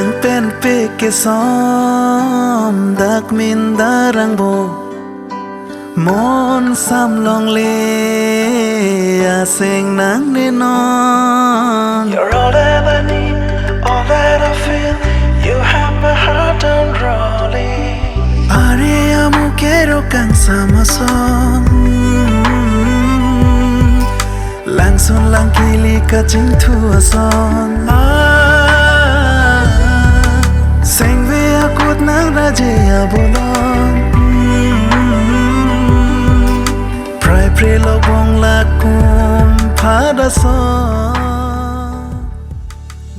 nang pen pe ke som dak min darang bo mon sam long le aseng nang ne non. You're all that I need, all that I feel. You have my heart on rolling. Are amu kero kang sama son Langsun lang kili ka jing thua son Seng ve akut nang raje abolon Prai pre lo bong la kum pada son